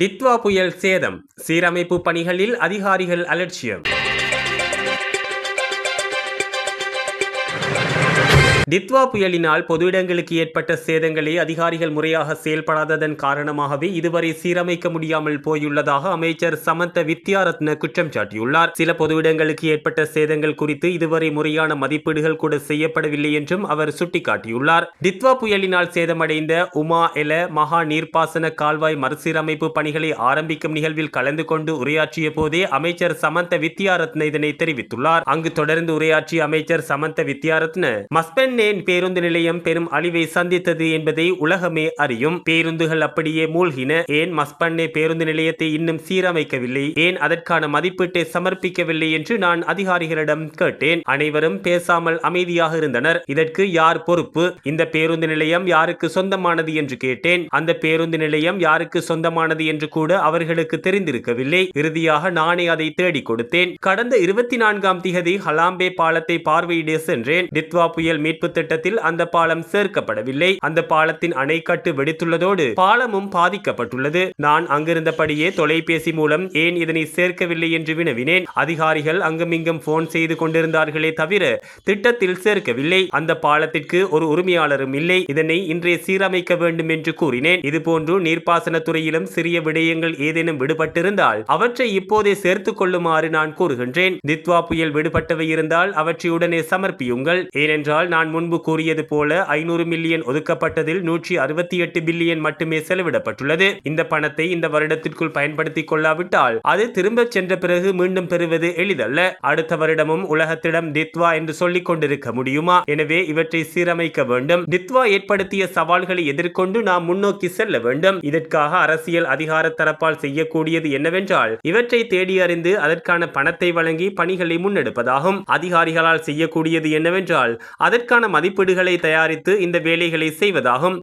டித்வா புயல் சேதம், சீரமைப்பு பணிகளில் அதிகாரிகள் அலட்சியம். டித்வா புயலினால் பொது இடங்களுக்கு ஏற்பட்ட சேதங்களை அதிகாரிகள் முறையாக செயல்படாததன் காரணமாகவே இதுவரை சீரமைக்க முடியாமல் போயுள்ளதாக அமைச்சர் சமந்த வித்யாரத்ன குற்றம் சாட்டியுள்ளார். சில பொது இடங்களுக்கு ஏற்பட்ட சேதங்கள் குறித்து இதுவரை முறையான மதிப்பீடுகள் கூட செய்யப்படவில்லை என்றும் அவர் சுட்டிக்காட்டியுள்ளார். டித்வா புயலினால் சேதமடைந்த உமா எல மகா நீர்ப்பாசன கால்வாய் மறுசீரமைப்பு பணிகளை ஆரம்பிக்கும் நிகழ்வில் கலந்து கொண்டு உரையாற்றிய போதே அமைச்சர் சமந்த வித்யாரத்ன இதனை தெரிவித்துள்ளார். அங்கு தொடர்ந்து உரையாற்றிய அமைச்சர் சமந்த வித்யாரத்ன மஸ்பென் பேருந்து நிலையம் பெரும் அழிவை சந்தித்தது என்பதை உலகமே அறியும். பேருந்துகள் அப்படியே மூழ்கின. ஏன் மஸ்பன்னே பேருந்து நிலையத்தை இன்னும் சீரமைக்கவில்லை, ஏன் அதற்கான மதிப்பீட்டை சமர்ப்பிக்கவில்லை என்று நான் அதிகாரிகளிடம் கேட்டேன். அனைவரும் பேசாமல் அமைதியாக இருந்தனர். இதற்கு யார் பொறுப்பு? இந்த பேருந்து நிலையம் யாருக்கு சொந்தமானது என்று கேட்டேன். அந்த பேருந்து நிலையம் யாருக்கு சொந்தமானது என்று கூட அவர்களுக்கு தெரிந்திருக்கவில்லை. இறுதியாக நானே அதை தேடிக் கொடுத்தேன். கடந்த 24ஆம் திகதி ஹலாம்பே பாலத்தை பார்வையிட சென்றேன். டித்வா புயல் மீட்பு திட்டத்தில் அந்த பாலம் சேர்க்கப்படவில்லை. அந்த பாலத்தின் அணைக்கட்டு வெடித்துள்ளதோடு பாலமும் பாதிக்கப்பட்டுள்ளது. நான் அங்கிருந்தபடியே தொலைபேசி மூலம் ஏன் இதனை சேர்க்கவில்லை என்று வினவினேன். அதிகாரிகள் அங்குமிங்கும் போன் செய்து கொண்டிருந்தார்களே தவிர திட்டத்தில் சேர்க்கவில்லை. அந்த பாலத்திற்கு ஒரு உரிமையாளரும் இல்லை. இதனை இன்றே சீரமைக்க வேண்டும் என்று கூறினேன். இதுபோன்று நீர்ப்பாசன துறையிலும் சிறிய விடயங்கள் ஏதேனும் விடுபட்டிருந்தால் அவற்றை இப்போதே சேர்த்துக் கொள்ளுமாறு நான் கூறுகின்றேன். டித்வா புயல் விடுபட்டவை இருந்தால் அவற்றை உடனே சமர்ப்பியுங்கள். ஏனென்றால் நான் முன்பு கூறியது போல 500 மில்லியன் ஒதுக்கப்பட்டதில் 168 பில்லியன் மட்டுமே செலவிடப்பட்டுள்ளது. இந்த பணத்தை இந்த வருடத்திற்குள் பயன்படுத்திக் கொள்ளாவிட்டால் அது திரும்ப சென்ற பிறகு மீண்டும் பெறுவது எளிதல்ல. அடுத்த வருடமும் உலகத்திடம் டித்வா என்று சொல்லிக் கொண்டிருக்க முடியுமா? எனவே இவற்றை சீரமைக்க வேண்டும். டித்வா ஏற்படுத்திய சவால்களை எதிர்கொண்டு நாம் முன்னோக்கி செல்ல வேண்டும். இதற்காக அரசியல் அதிகார தரப்பால் செய்யக்கூடியது என்னவென்றால் இவற்றை தேடி அறிந்து அதற்கான பணத்தை வழங்கி பணிகளை முன்னெடுப்பதாகும். அதிகாரிகளால் செய்யக்கூடியது என்னவென்றால் அதற்கான மதிப்பீடுகளை தயாரித்து இந்த வேலைகளை செய்வதாகும்.